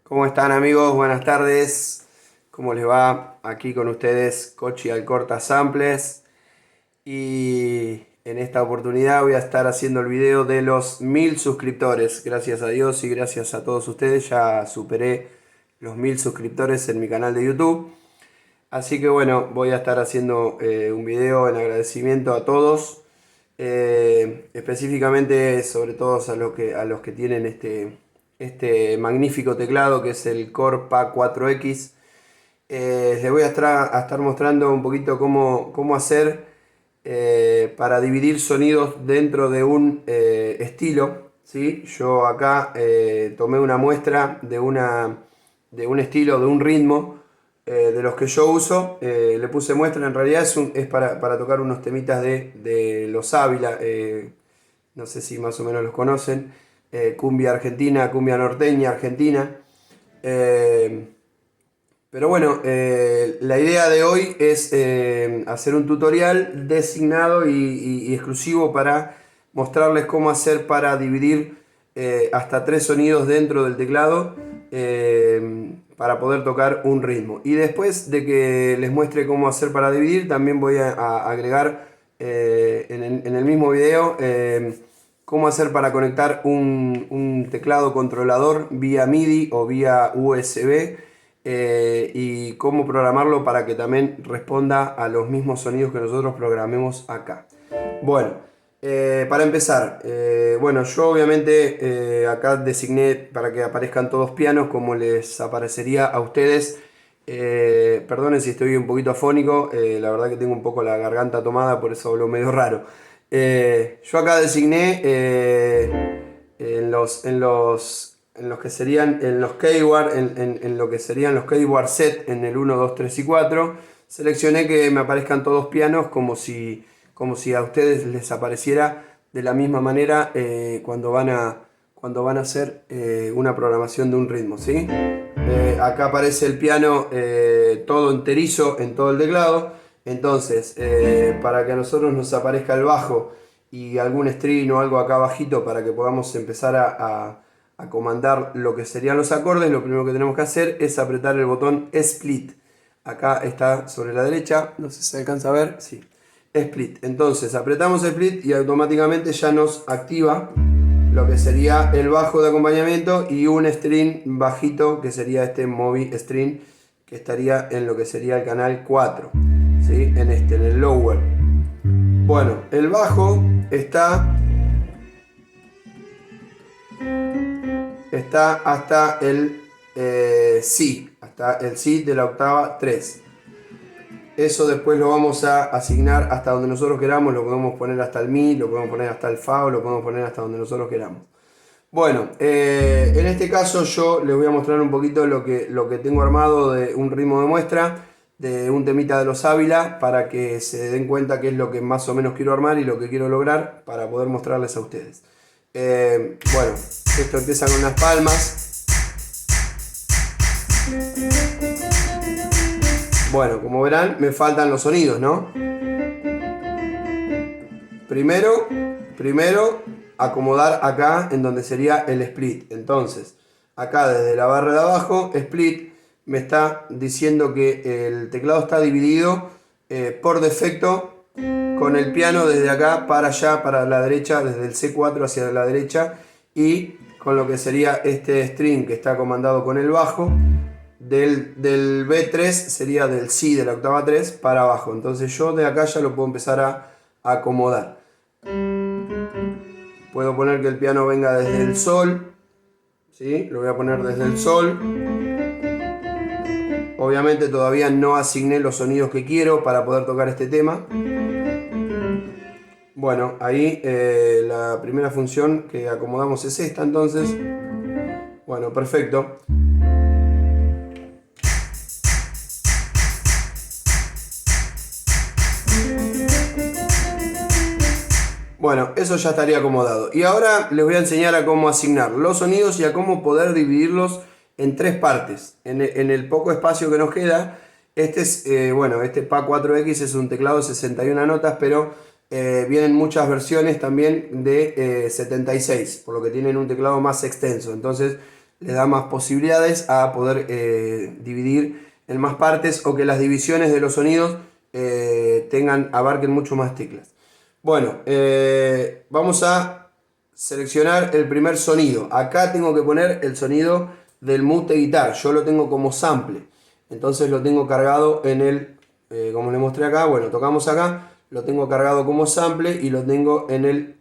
¿Cómo están amigos? Buenas tardes. ¿Cómo les va? Aquí con ustedes Cochi Alcorta Samples. Y en esta oportunidad voy a estar haciendo el video de los 1000 suscriptores. Gracias a Dios y gracias a todos ustedes ya superé los 1000 suscriptores en mi canal de YouTube. Así que bueno, voy a estar haciendo un video en agradecimiento a todos. Específicamente sobre todo a los que tienen este magnífico teclado que es el Core PA4X. Les voy a estar mostrando un poquito cómo hacer para dividir sonidos dentro de un estilo, ¿sí? Yo acá tomé una muestra de un estilo, de un ritmo de los que yo uso. Le puse muestra, en realidad es para tocar unos temitas de los Ávila. No sé si más o menos los conocen. Cumbia argentina, cumbia norteña argentina. Eh, pero bueno, la idea de hoy es hacer un tutorial designado y exclusivo para mostrarles cómo hacer para dividir hasta 3 sonidos dentro del teclado para poder tocar un ritmo. Y después de que les muestre cómo hacer para dividir, también voy a agregar en el mismo video cómo hacer para conectar un teclado controlador vía MIDI o vía USB. Y cómo programarlo para que también responda a los mismos sonidos que nosotros programemos acá. Bueno, para empezar, bueno, yo obviamente acá designé para que aparezcan todos pianos como les aparecería a ustedes. Perdonen si estoy un poquito afónico, la verdad que tengo un poco la garganta tomada, por eso hablo medio raro. Yo acá designé en los que serían en los keyword, en lo que serían los keyword set en el 1, 2, 3 y 4, seleccioné que me aparezcan todos pianos como si a ustedes les apareciera de la misma manera cuando van a hacer una programación de un ritmo, ¿sí? Acá aparece el piano todo enterizo en todo el teclado. Entonces, para que a nosotros nos aparezca el bajo y algún string o algo acá bajito para que podamos empezar a comandar lo que serían los acordes, lo primero que tenemos que hacer es apretar el botón Split. Acá está sobre la derecha, no sé si se alcanza a ver, sí, Split. Entonces apretamos Split y automáticamente ya nos activa lo que sería el bajo de acompañamiento y un string bajito que sería este Movi String que estaría en lo que sería el canal 4, ¿sí? En el lower. Bueno, el bajo está hasta el Si, hasta el Si de la octava 3. Eso después lo vamos a asignar hasta donde nosotros queramos, lo podemos poner hasta el Mi, lo podemos poner hasta el Fa, o lo podemos poner hasta donde nosotros queramos. Bueno, en este caso yo les voy a mostrar un poquito lo que tengo armado de un ritmo de muestra, de un temita de los Ávila, para que se den cuenta qué es lo que más o menos quiero armar y lo que quiero lograr para poder mostrarles a ustedes. Bueno, esto empieza con unas palmas. Bueno, como verán, me faltan los sonidos, ¿no? Primero acomodar acá en donde sería el split. Entonces, acá desde la barra de abajo, split, me está diciendo que el teclado está dividido por defecto con el piano desde acá para allá, para la derecha, desde el C4 hacia la derecha, y con lo que sería este string que está comandado con el bajo. Del B3 sería del Si de la octava 3 para abajo. Entonces yo de acá ya lo puedo empezar a acomodar. Puedo poner que el piano venga desde el Sol, ¿sí? Lo voy a poner desde el Sol. Obviamente todavía no asigné los sonidos que quiero para poder tocar este tema. Bueno, ahí la primera función que acomodamos es esta, entonces. Bueno, perfecto. Bueno, eso ya estaría acomodado. Y ahora les voy a enseñar a cómo asignar los sonidos y a cómo poder dividirlos en 3 partes. En el poco espacio que nos queda, bueno, este PA4X es un teclado de 61 notas, pero vienen muchas versiones también de 76, por lo que tienen un teclado más extenso. Entonces, le da más posibilidades a poder dividir en más partes o que las divisiones de los sonidos abarquen mucho más teclas. Bueno, vamos a seleccionar el primer sonido. Acá tengo que poner el sonido del mute guitar. Yo lo tengo como sample. Entonces lo tengo cargado en el, como les mostré acá, bueno, tocamos acá, lo tengo cargado como sample y lo tengo en el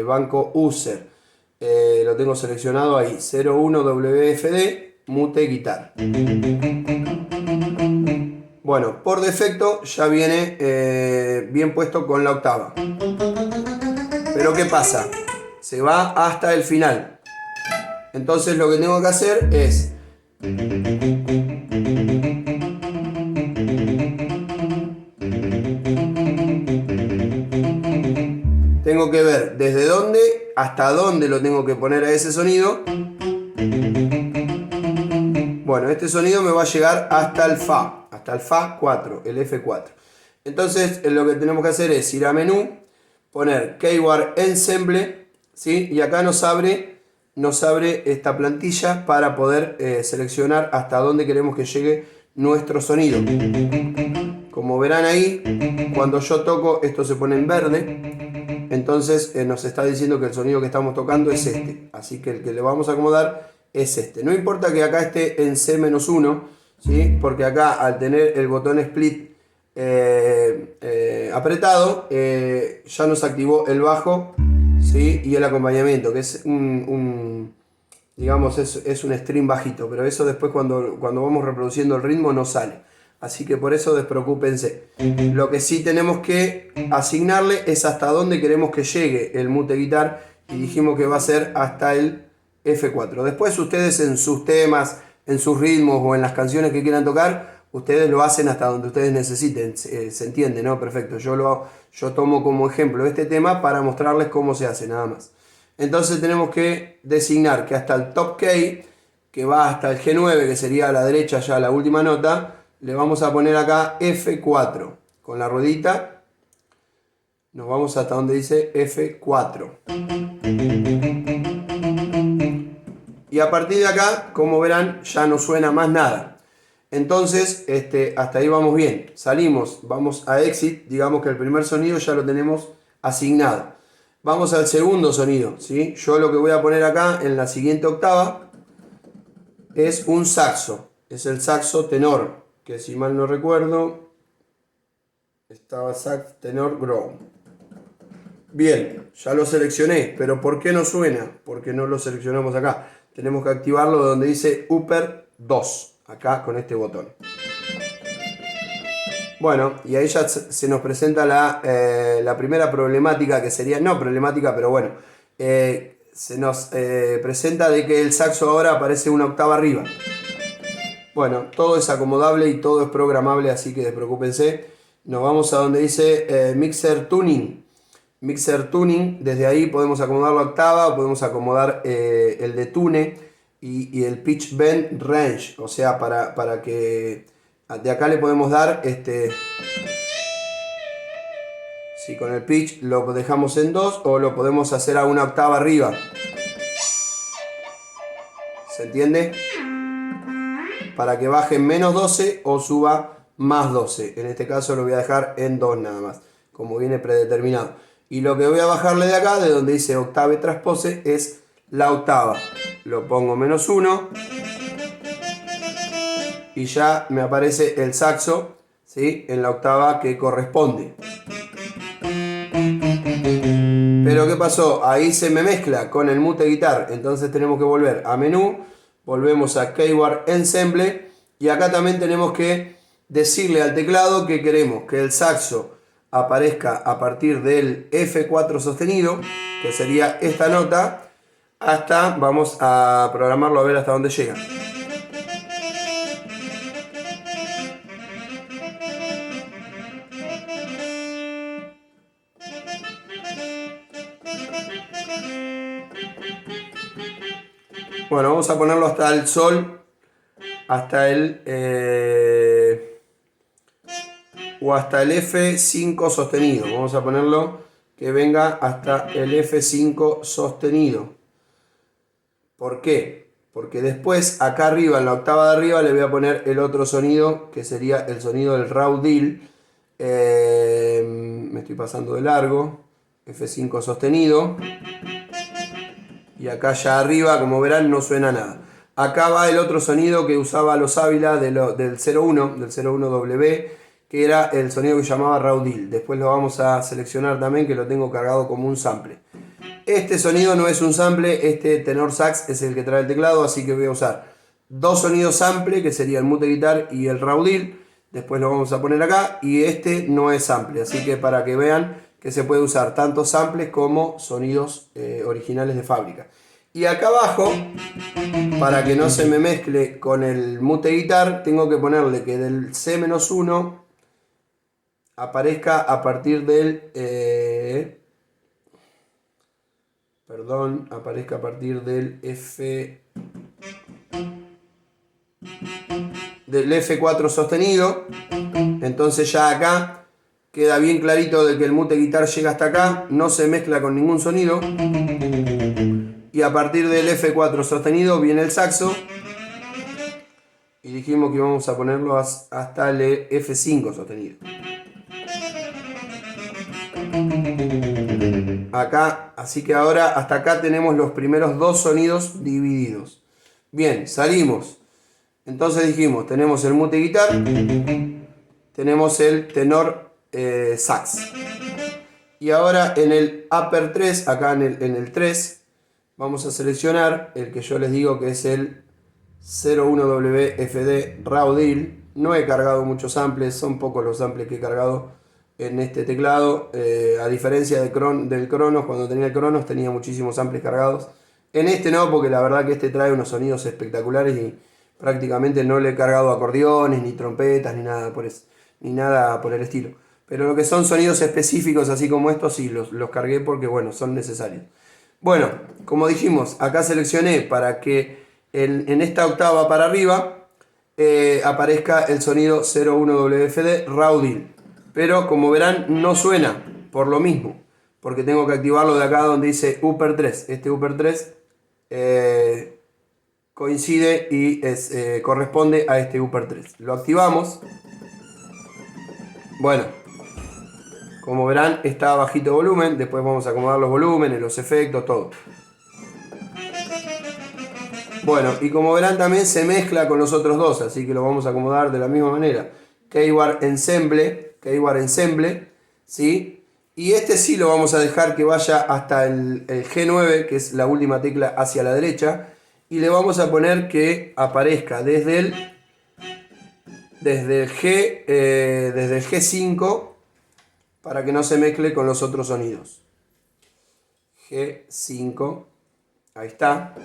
banco user. Lo tengo seleccionado ahí, 01 WFD, mute guitar. Bueno, por defecto ya viene bien puesto con la octava. Pero ¿qué pasa? Se va hasta el final. Entonces lo que tengo que hacer es tengo que ver desde dónde hasta dónde lo tengo que poner a ese sonido. Bueno, este sonido me va a llegar hasta el Fa 4, el F4. Entonces lo que tenemos que hacer es ir a menú, poner Keyword Ensemble, ¿sí? Y acá nos abre esta plantilla para poder seleccionar hasta dónde queremos que llegue nuestro sonido. Como verán ahí, cuando yo toco esto se pone en verde, entonces nos está diciendo que el sonido que estamos tocando es este. Así que el que le vamos a acomodar es este. No importa que acá esté en C-1, ¿sí? Porque acá al tener el botón split apretado, ya nos activó el bajo, ¿sí? Y el acompañamiento, que es digamos, es un stream bajito, pero eso después cuando vamos reproduciendo el ritmo no sale. Así que por eso despreocúpense. Lo que sí tenemos que asignarle es hasta dónde queremos que llegue el mute guitar, y dijimos que va a ser hasta el F4. Después ustedes en sus temas, en sus ritmos o en las canciones que quieran tocar, ustedes lo hacen hasta donde ustedes necesiten. Se entiende, ¿no? Perfecto. Yo tomo como ejemplo este tema para mostrarles cómo se hace, nada más. Entonces tenemos que designar que hasta el top K, que va hasta el G9, que sería a la derecha ya la última nota, le vamos a poner acá F4. Con la ruedita nos vamos hasta donde dice F4. Y a partir de acá, como verán, ya no suena más nada. Entonces, hasta ahí vamos bien. Salimos, vamos a Exit. Digamos que el primer sonido ya lo tenemos asignado. Vamos al segundo sonido, ¿sí? Yo lo que voy a poner acá en la siguiente octava es un saxo. Es el saxo tenor, que si mal no recuerdo, estaba sax tenor growl. Bien, ya lo seleccioné, pero ¿por qué no suena? Porque no lo seleccionamos acá. Tenemos que activarlo donde dice Upper 2, acá con este botón. Bueno, y ahí ya se nos presenta la primera problemática, que sería, no problemática, pero bueno, se nos presenta de que el saxo ahora aparece una octava arriba. Bueno, todo es acomodable y todo es programable, así que despreocúpense. Nos vamos a donde dice Mixer Tuning. Mixer Tuning, desde ahí podemos acomodar la octava, podemos acomodar el de tune y el Pitch Bend Range, o sea, para que de acá le podemos dar si con el pitch lo dejamos en 2 o lo podemos hacer a una octava arriba. ¿Se entiende? Para que baje en menos 12 o suba más 12. En este caso lo voy a dejar en 2 nada más, como viene predeterminado. Y lo que voy a bajarle de acá, de donde dice octave transpose, es la octava. Lo pongo menos 1. Y ya me aparece el saxo, ¿sí? En la octava que corresponde. Pero ¿qué pasó? Ahí se me mezcla con el mute guitar. Entonces tenemos que volver a menú. Volvemos a Keyword Ensemble. Y acá también tenemos que decirle al teclado que queremos que el saxo aparezca a partir del F4 sostenido, que sería esta nota, hasta, vamos a programarlo a ver hasta dónde llega. Bueno, vamos a ponerlo hasta el sol, hasta el o hasta el F5 sostenido. Vamos a ponerlo que venga hasta el F5 sostenido. ¿Por qué? porque después acá arriba, en la octava de arriba, le voy a poner el otro sonido, que sería el sonido del raw deal. Me estoy pasando de largo, F5 sostenido. Y acá ya arriba, como verán, no suena nada. Acá va el otro sonido que usaba los Ávila del 01, del 01W, que era el sonido que llamaba raw deal. Después lo vamos a seleccionar también, que lo tengo cargado como un sample. Este sonido no es un sample, este tenor sax es el que trae el teclado, así que voy a usar dos sonidos sample, que sería el mute guitar y el raw deal. Después lo vamos a poner acá, y este no es sample, así que para que vean que se puede usar tanto samples como sonidos originales de fábrica. Y acá abajo, para que no se me mezcle con el mute guitar, tengo que ponerle que del C-1 aparezca a partir del... aparezca a partir del F4 sostenido. Entonces ya acá queda bien clarito de que el mute guitar llega hasta acá, no se mezcla con ningún sonido. Y a partir del F4 sostenido viene el saxo. Y dijimos que íbamos a ponerlo hasta el F5 sostenido. Acá, así que ahora hasta acá tenemos los primeros dos sonidos divididos. Bien, salimos. Entonces dijimos, tenemos el mute guitar, tenemos el tenor sax. Y ahora en el upper 3, acá en el 3, vamos a seleccionar el que yo les digo que es el 01WFD raw deal. No he cargado muchos samples, son pocos los samples que he cargado en este teclado, a diferencia del Cronos. Cuando tenía el Cronos tenía muchísimos samples cargados. En este no, porque la verdad que este trae unos sonidos espectaculares y prácticamente no le he cargado acordeones, ni trompetas, ni nada por el estilo. Pero lo que son sonidos específicos, así como estos, sí, los cargué porque, bueno, son necesarios. Bueno, como dijimos, acá seleccioné para que en esta octava para arriba aparezca el sonido 01WFD raw deal. Pero como verán no suena por lo mismo, porque tengo que activarlo de acá donde dice upper 3. Este upper 3 coincide y corresponde a este upper 3. Lo activamos. Bueno, como verán está a bajito volumen. Después vamos a acomodar los volúmenes, los efectos, todo. Bueno, y como verán también se mezcla con los otros dos, así que lo vamos a acomodar de la misma manera. Keyword Ensemble, ¿sí? Y este sí lo vamos a dejar que vaya hasta el G9, que es la última tecla hacia la derecha. Y le vamos a poner que aparezca desde el G5 para que no se mezcle con los otros sonidos. G5, ahí está.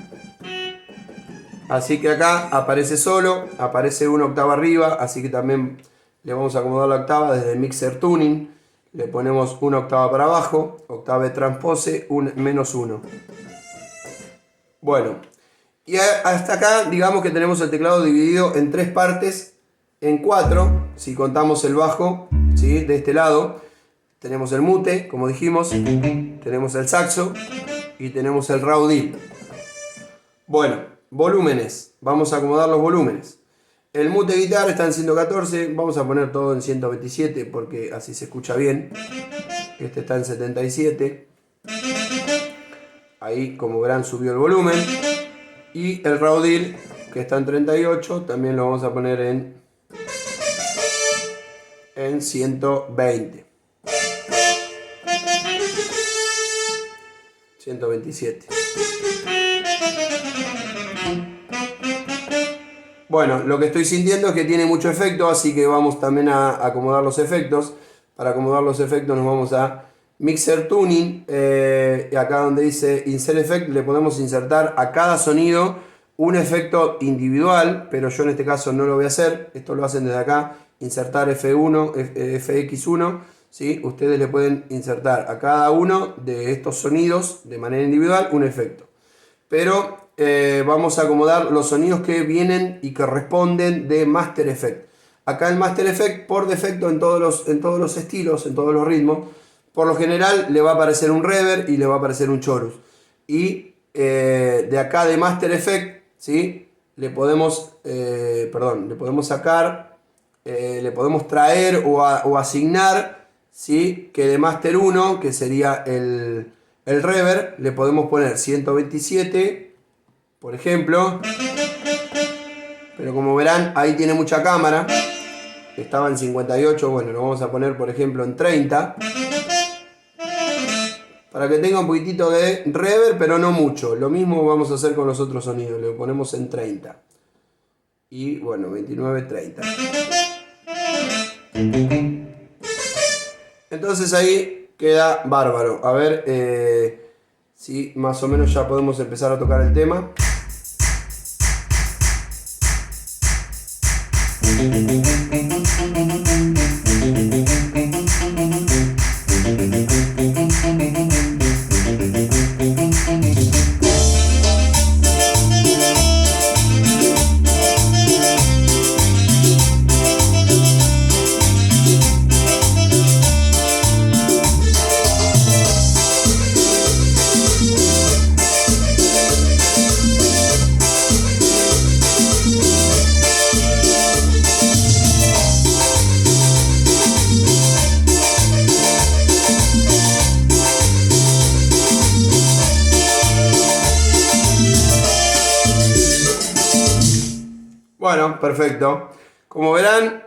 Así que acá aparece solo, aparece una octava arriba, así que también le vamos a acomodar la octava desde Mixer Tuning. Le ponemos una octava para abajo, octava de transpose, -1. Bueno, y hasta acá digamos que tenemos el teclado dividido en tres partes, en cuatro, si contamos el bajo, ¿sí? De este lado. Tenemos el mute, como dijimos, tenemos el saxo y tenemos el raw deal. Bueno. Volúmenes, vamos a acomodar los volúmenes. El mute guitar está en 114, vamos a poner todo en 127 porque así se escucha bien. Este está en 77. Ahí, como verán, subió el volumen. Y el raw deal, que está en 38, también lo vamos a poner en 120. 127. Bueno, lo que estoy sintiendo es que tiene mucho efecto, así que vamos también a acomodar los efectos. Para acomodar los efectos nos vamos a Mixer Tuning. Y acá donde dice Insert Effect le podemos insertar a cada sonido un efecto individual, pero yo en este caso no lo voy a hacer. Esto lo hacen desde acá, insertar F1, FX1. ¿Sí? Ustedes le pueden insertar a cada uno de estos sonidos de manera individual un efecto. Pero vamos a acomodar los sonidos que vienen y que responden de Master Effect. Acá el Master Effect por defecto en todos los estilos, en todos los ritmos, por lo general le va a aparecer un reverb y le va a aparecer un chorus. Y de acá de Master Effect, ¿sí? Le podemos, le podemos sacar, le podemos traer o asignar, ¿sí? Que de Master 1, que sería el reverb, le podemos poner 127, por ejemplo. Pero como verán, ahí tiene mucha cámara. Estaba en 58, bueno, lo vamos a poner, por ejemplo, en 30. Para que tenga un poquitito de reverb, pero no mucho. Lo mismo vamos a hacer con los otros sonidos. Le ponemos en 30. Y bueno, 29, 30. Entonces ahí queda bárbaro. A ver si más o menos ya podemos empezar a tocar el tema. Bueno, perfecto. Como verán,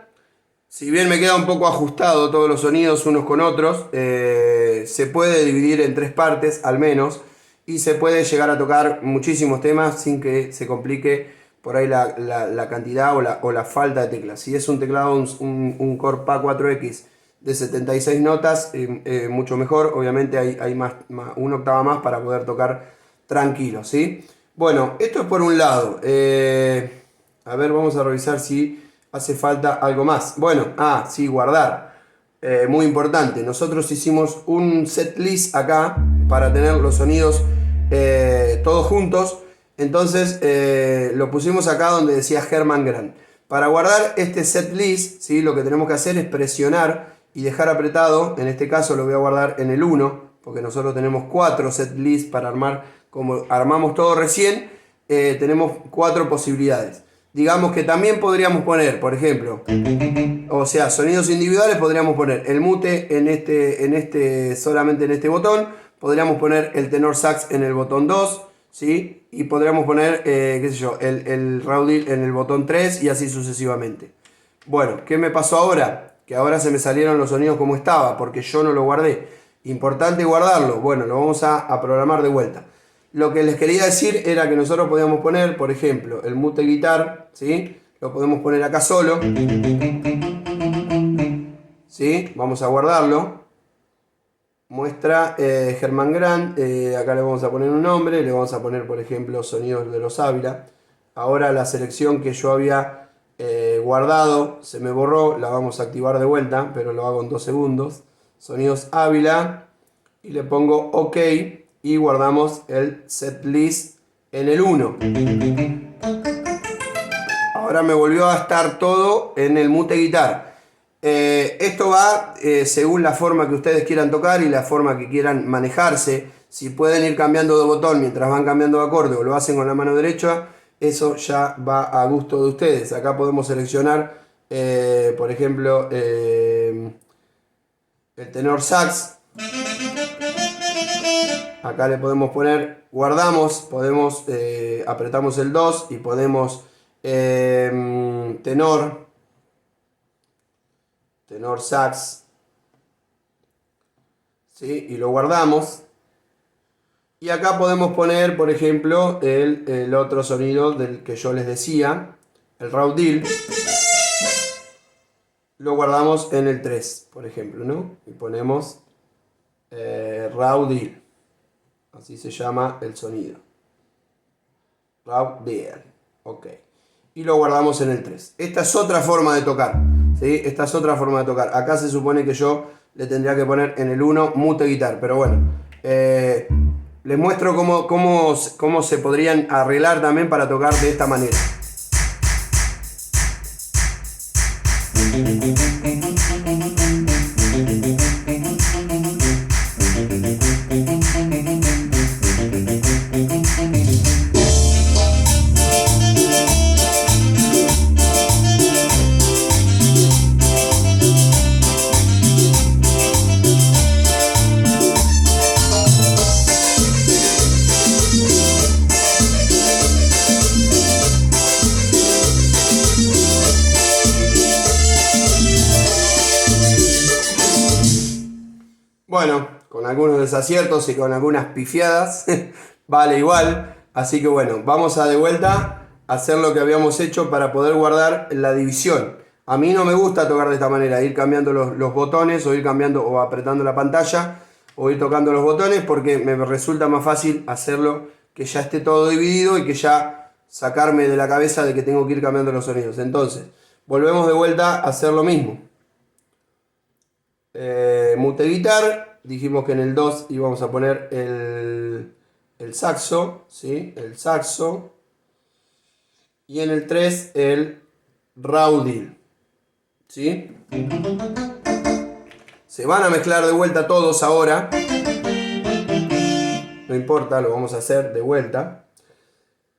si bien me queda un poco ajustado todos los sonidos unos con otros, se puede dividir en 3 partes al menos y se puede llegar a tocar muchísimos temas sin que se complique por ahí la cantidad o la falta de teclas. Si es un teclado, un Korg PA4X de 76 notas, mucho mejor. Obviamente hay una octava más para poder tocar tranquilo, ¿sí? Bueno, esto es por un lado. A ver, vamos a revisar si hace falta algo más. Bueno, sí, guardar. Muy importante. Nosotros hicimos un setlist acá para tener los sonidos todos juntos. Entonces lo pusimos acá donde decía Herman Grant. Para guardar este setlist, ¿sí? Lo que tenemos que hacer es presionar y dejar apretado. En este caso lo voy a guardar en el 1, porque nosotros tenemos 4 setlists para armar. Como armamos todo recién, tenemos 4 posibilidades. Digamos que también podríamos poner, por ejemplo, o sea, sonidos individuales, podríamos poner el mute solamente en este botón, podríamos poner el tenor sax en el botón 2, ¿sí? Y podríamos poner, qué sé yo, el raudil en el botón 3 y así sucesivamente. Bueno, ¿qué me pasó ahora? Que ahora se me salieron los sonidos como estaba, porque yo no lo guardé. Importante guardarlo. Bueno, lo vamos a programar de vuelta. Lo que les quería decir era que nosotros podíamos poner, por ejemplo, el mute guitar, ¿sí? Lo podemos poner acá solo, ¿sí? Vamos a guardarlo. Muestra Herman Grant, acá le vamos a poner un nombre, le vamos a poner, por ejemplo, sonidos de los Ávila. Ahora la selección que yo había guardado se me borró, la vamos a activar de vuelta, pero lo hago en 2 segundos. Sonidos Ávila, y le pongo OK. Y guardamos el setlist en el 1. Ahora me volvió a estar todo en el mute guitar. Esto va según la forma que ustedes quieran tocar y la forma que quieran manejarse. Si pueden ir cambiando de botón mientras van cambiando de acorde o lo hacen con la mano derecha, eso ya va a gusto de ustedes. Acá podemos seleccionar, por ejemplo, el tenor sax. Acá le podemos poner, guardamos, podemos, apretamos el 2 y podemos tenor sax, ¿sí? Y lo guardamos. Y acá podemos poner, por ejemplo, el otro sonido del que yo les decía, el raudil. Lo guardamos en el 3, por ejemplo, ¿no? Y ponemos raudil. Así se llama el sonido. Raudil. Ok. Y lo guardamos en el 3. Esta es otra forma de tocar, ¿sí? Esta es otra forma de tocar. Acá se supone que yo le tendría que poner en el 1 mute guitar. Pero bueno. Les muestro cómo se podrían arreglar también para tocar de esta manera. Bueno, con algunos desaciertos y con algunas pifiadas, vale igual. Así que bueno, vamos a de vuelta a hacer lo que habíamos hecho para poder guardar la división. A mí no me gusta tocar de esta manera, ir cambiando los botones o ir cambiando o apretando la pantalla o ir tocando los botones, porque me resulta más fácil hacerlo que ya esté todo dividido y que ya sacarme de la cabeza de que tengo que ir cambiando los sonidos. Entonces, volvemos de vuelta a hacer lo mismo. Mute guitar, dijimos que en el 2 íbamos a poner el saxo, ¿sí? El saxo. Y en el 3 el raudil, ¿sí? Se van a mezclar de vuelta todos ahora. No importa, lo vamos a hacer de vuelta.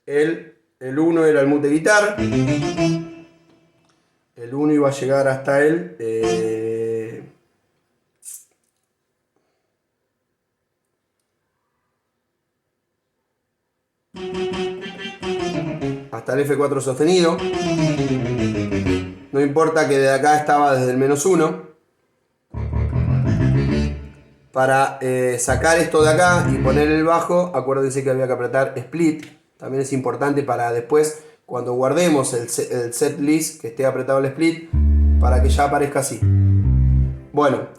El 1 era el mute guitar. El 1 iba a llegar hasta hasta el F4 sostenido. No importa que de acá estaba desde el -1. Para sacar esto de acá y poner el bajo, acuérdense que había que apretar split. También es importante para después, cuando guardemos el set list, que esté apretado el split, para que ya aparezca así. Bueno,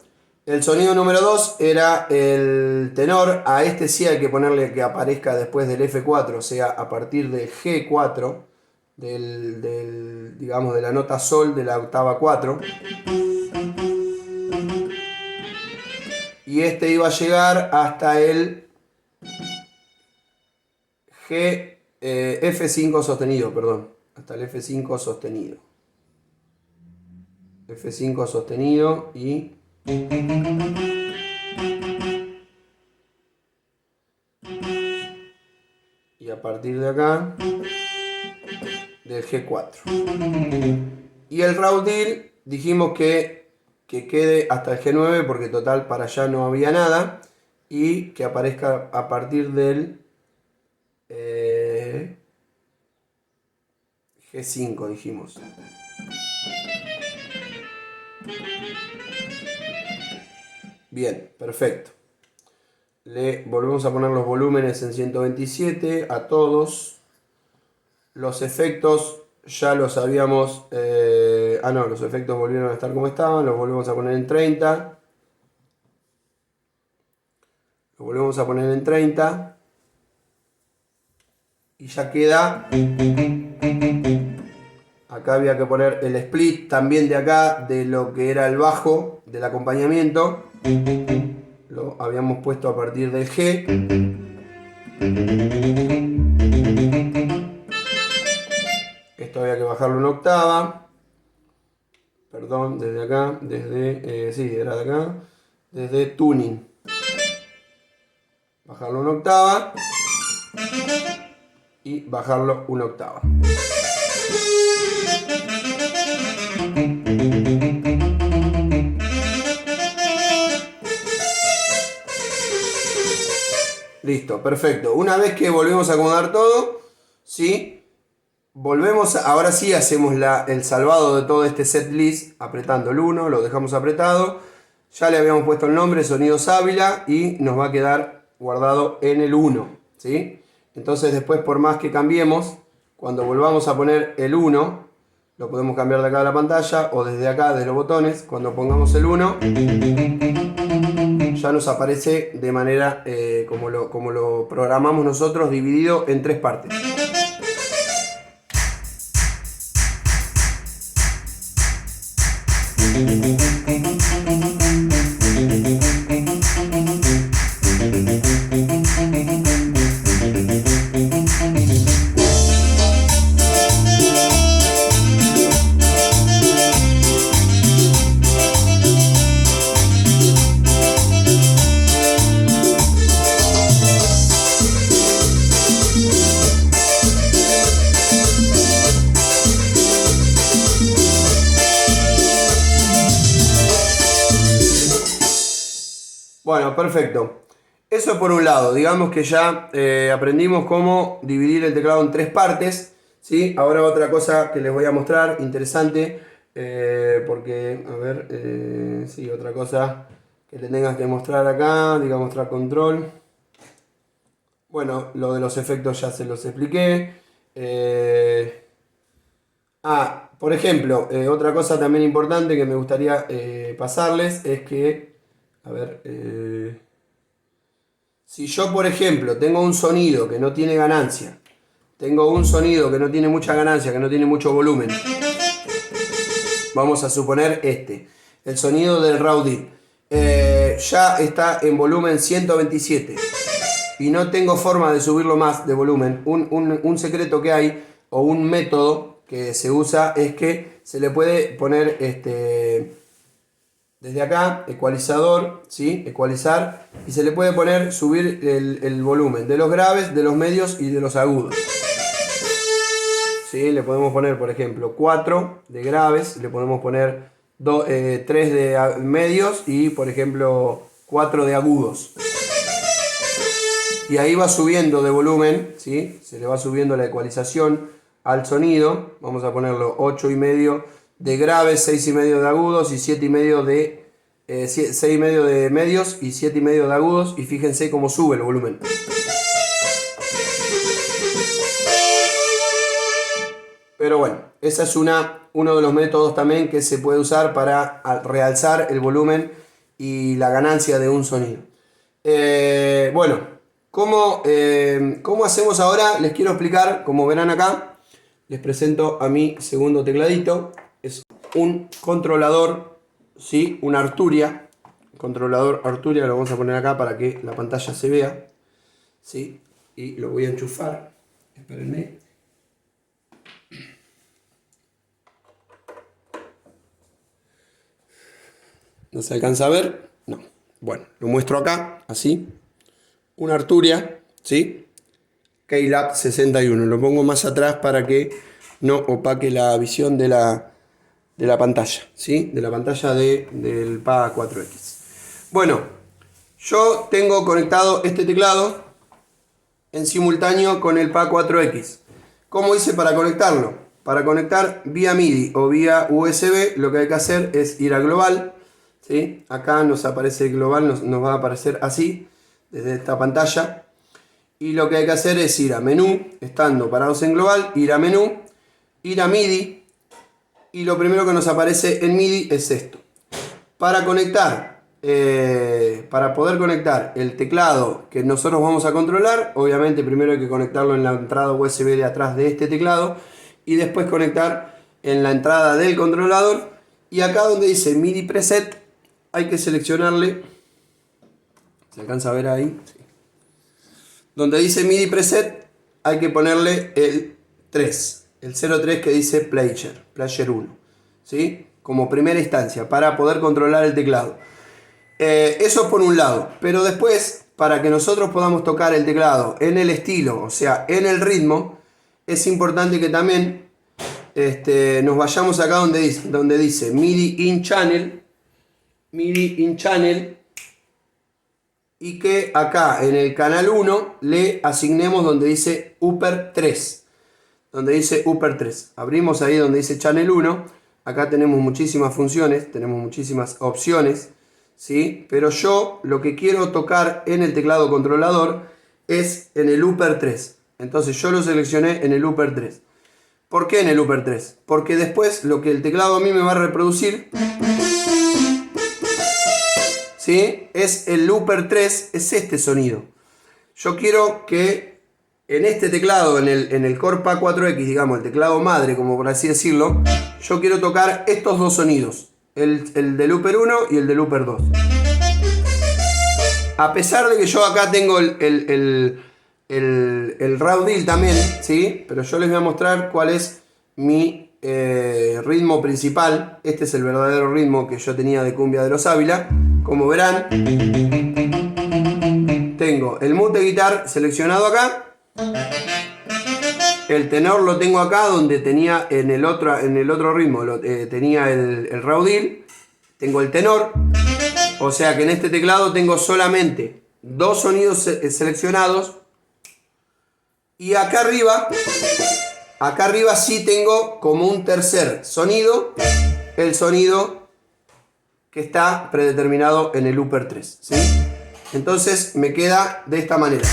el sonido número 2 era el tenor. A este sí hay que ponerle que aparezca después del F4, o sea, a partir del G4, digamos de la nota sol de la octava 4. Y este iba a llegar hasta el F5 sostenido, perdón. Hasta el F5 sostenido. F5 sostenido y... Y a partir de acá, del G4. Y el raudil dijimos que quede hasta el G9, porque total para allá no había nada, y que aparezca a partir del G5 dijimos. Bien, perfecto. Le volvemos a poner los volúmenes en 127 a todos. Los efectos ya los habíamos... no, los efectos volvieron a estar como estaban. Los volvemos a poner en 30. Los volvemos a poner en 30. Y ya queda... Acá había que poner el split también de acá, de lo que era el bajo del acompañamiento. Lo habíamos puesto a partir del G. Esto había que bajarlo una octava. Perdón, desde acá, desde... sí, era de acá. Desde tuning. Bajarlo una octava. Y bajarlo una octava. Listo, perfecto. Una vez que volvemos a acomodar todo, ¿sí? Volvemos, ahora sí hacemos el salvado de todo este set list apretando el 1, lo dejamos apretado. Ya le habíamos puesto el nombre, Sonidos Ávila, y nos va a quedar guardado en el 1, ¿sí? Entonces después, por más que cambiemos, cuando volvamos a poner el 1, lo podemos cambiar de acá de la pantalla o desde acá, de los botones. Cuando pongamos el 1, ya nos aparece de manera como lo programamos nosotros, dividido en 3 partes. Bueno, perfecto. Eso por un lado, digamos que ya aprendimos cómo dividir el teclado en 3 partes, ¿sí? Ahora otra cosa que les voy a mostrar, interesante, porque, a ver, sí, otra cosa que le tengas que mostrar acá, digamos mostrar control. Bueno, lo de los efectos ya se los expliqué. Por ejemplo, otra cosa también importante que me gustaría pasarles es que, a ver, si yo por ejemplo tengo un sonido que no tiene ganancia, tengo un sonido que no tiene mucha ganancia, que no tiene mucho volumen, vamos a suponer el sonido del raw deal, ya está en volumen 127 y no tengo forma de subirlo más de volumen. Un secreto que hay o un método que se usa es que se le puede poner desde acá, ecualizador, ¿sí? Ecualizar, y se le puede poner, subir el volumen de los graves, de los medios y de los agudos. ¿Sí? Le podemos poner, por ejemplo, 4 de graves, le podemos poner 3 de medios y, por ejemplo, 4 de agudos. Y ahí va subiendo de volumen, ¿sí? Se le va subiendo la ecualización al sonido. Vamos a ponerlo 8,5 de graves, 6,5 de agudos y 7,5 de 6,5 de medios y 7,5 de agudos, y fíjense cómo sube el volumen. Pero bueno, ese es uno de los métodos también que se puede usar para realzar el volumen y la ganancia de un sonido. Bueno, ¿cómo hacemos ahora? Les quiero explicar. Como verán acá, les presento a mi segundo tecladito. Es un controlador, ¿sí? Un Arturia. Controlador Arturia, lo vamos a poner acá para que la pantalla se vea, ¿sí? Y lo voy a enchufar. Espérenme. ¿No se alcanza a ver? No. Bueno, lo muestro acá, así. Un Arturia, ¿sí? Keylab 61. Lo pongo más atrás para que no opaque la visión de la pantalla, ¿sí? De la pantalla del PA 4X. Bueno, yo tengo conectado este teclado en simultáneo con el PA 4X. ¿Cómo hice para conectarlo? Para conectar vía MIDI o vía USB, lo que hay que hacer es ir a global, ¿sí? Acá nos aparece el global, nos va a aparecer así, desde esta pantalla. Y lo que hay que hacer es ir a menú, estando parados en global, ir a menú, ir a MIDI. Y lo primero que nos aparece en MIDI es esto. Para conectar, para poder conectar el teclado que nosotros vamos a controlar, obviamente primero hay que conectarlo en la entrada USB de atrás de este teclado y después conectar en la entrada del controlador. Y acá donde dice MIDI preset hay que seleccionarle, ¿se alcanza a ver ahí? Sí. Donde dice MIDI preset hay que ponerle el 3, el 03 que dice Player 1, ¿sí? Como primera instancia para poder controlar el teclado. Eso por un lado, pero después, para que nosotros podamos tocar el teclado en el estilo, o sea, en el ritmo, es importante que también nos vayamos acá donde dice MIDI in Channel, y que acá en el canal 1 le asignemos donde dice Upper 3. Donde dice Upper 3. Abrimos ahí donde dice Channel 1. Acá tenemos muchísimas funciones, tenemos muchísimas opciones, ¿sí? Pero yo lo que quiero tocar en el teclado controlador es en el Upper 3. Entonces yo lo seleccioné en el Upper 3. ¿Por qué en el Upper 3? Porque después lo que el teclado a mí me va a reproducir, ¿sí? Es el Upper 3, es este sonido. Yo quiero que en este teclado, en el Core PA 4X, digamos, el teclado madre, como por así decirlo, yo quiero tocar estos dos sonidos, el del Upper 1 y el del Upper 2. A pesar de que yo acá tengo el raw deal también, ¿sí? Pero yo les voy a mostrar cuál es mi ritmo principal. Este es el verdadero ritmo que yo tenía de Cumbia de los Ávila. Como verán, tengo el mute guitar seleccionado acá. El tenor lo tengo acá donde tenía en el otro ritmo tenía el raw deal. Tengo el tenor. O sea que en este teclado tengo solamente dos sonidos seleccionados. Y acá arriba sí tengo como un tercer sonido, el sonido que está predeterminado en el Upper 3, ¿sí? Entonces me queda de esta manera.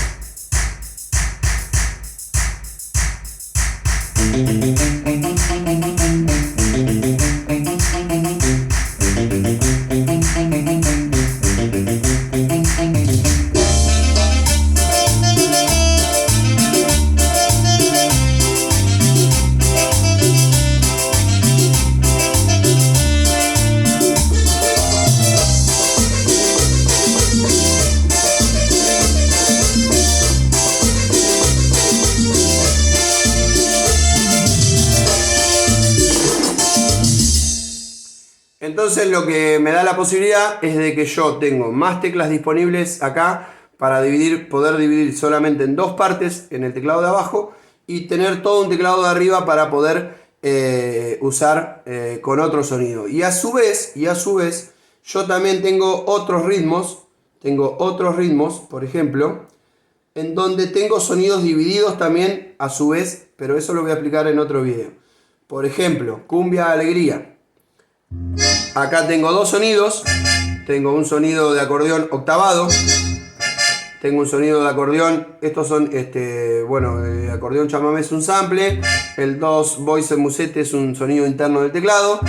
Entonces lo que me da la posibilidad es de que yo tengo más teclas disponibles acá para poder dividir solamente en dos partes en el teclado de abajo y tener todo un teclado de arriba para poder usar con otro sonido. Y a su vez yo también tengo otros ritmos, por ejemplo, en donde tengo sonidos divididos también a su vez, pero eso lo voy a explicar en otro video. Por ejemplo, cumbia alegría. Acá tengo dos sonidos, tengo un sonido de acordeón octavado, tengo un sonido de acordeón, estos son, acordeón chamamé es un sample, el 2 voice musette es un sonido interno del teclado,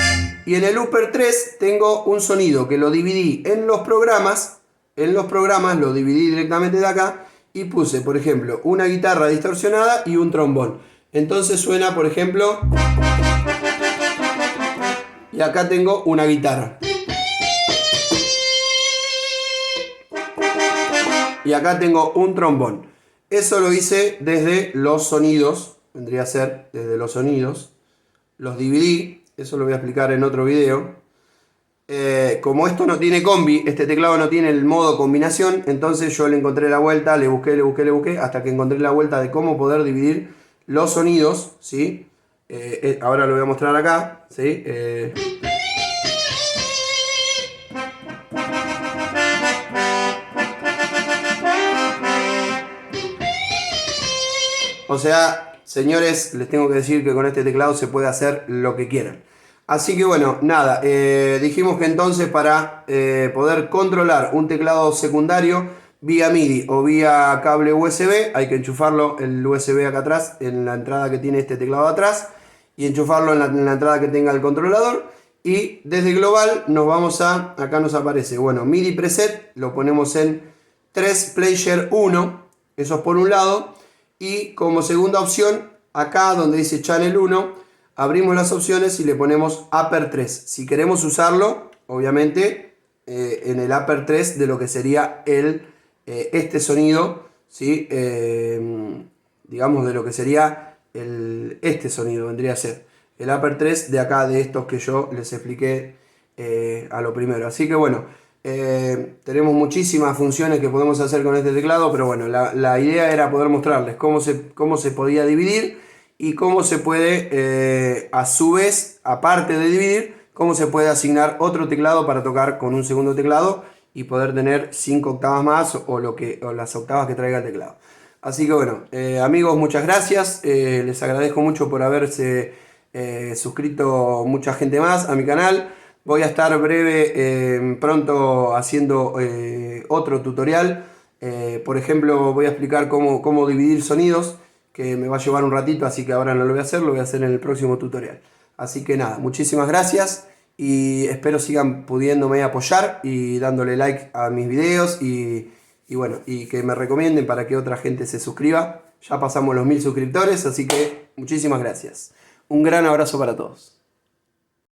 y en el Upper 3 tengo un sonido que lo dividí en los programas lo dividí directamente de acá, y puse, por ejemplo, una guitarra distorsionada y un trombón. Entonces suena, por ejemplo... Y acá tengo una guitarra. Y acá tengo un trombón. Eso lo hice desde los sonidos. Vendría a ser desde los sonidos. Los dividí. Eso lo voy a explicar en otro video. Como esto no tiene combi, este teclado no tiene el modo combinación, entonces yo le encontré la vuelta, le busqué, hasta que encontré la vuelta de cómo poder dividir los sonidos, ¿sí? Ahora lo voy a mostrar acá, ¿sí? O sea, señores, les tengo que decir que con este teclado se puede hacer lo que quieran. Así que bueno, nada, dijimos que entonces para poder controlar un teclado secundario vía MIDI o vía cable USB, hay que enchufarlo el USB acá atrás, en la entrada que tiene este teclado atrás, y enchufarlo en la entrada que tenga el controlador. Y desde global nos vamos a, acá nos aparece, bueno, MIDI preset, lo ponemos en 3 Player 1, eso es por un lado. Y como segunda opción, acá donde dice Channel 1, abrimos las opciones y le ponemos Upper 3. Si queremos usarlo, obviamente, en el Upper 3 de lo que sería este sonido, ¿sí? Digamos de lo que sería este sonido, vendría a ser el Upper 3 de acá, de estos que yo les expliqué a lo primero. Así que bueno. Tenemos muchísimas funciones que podemos hacer con este teclado, pero bueno, la idea era poder mostrarles cómo se podía dividir y cómo se puede, a su vez, aparte de dividir, cómo se puede asignar otro teclado para tocar con un segundo teclado y poder tener 5 octavas más o las octavas que traiga el teclado. Así que bueno, amigos, muchas gracias, les agradezco mucho por haberse suscrito mucha gente más a mi canal. Voy a estar pronto haciendo otro tutorial. Por ejemplo, voy a explicar cómo dividir sonidos, que me va a llevar un ratito, así que ahora no lo voy a hacer, lo voy a hacer en el próximo tutorial. Así que nada, muchísimas gracias y espero sigan pudiéndome apoyar y dándole like a mis videos y bueno, y que me recomienden para que otra gente se suscriba. Ya pasamos los 1000 suscriptores, así que muchísimas gracias. Un gran abrazo para todos.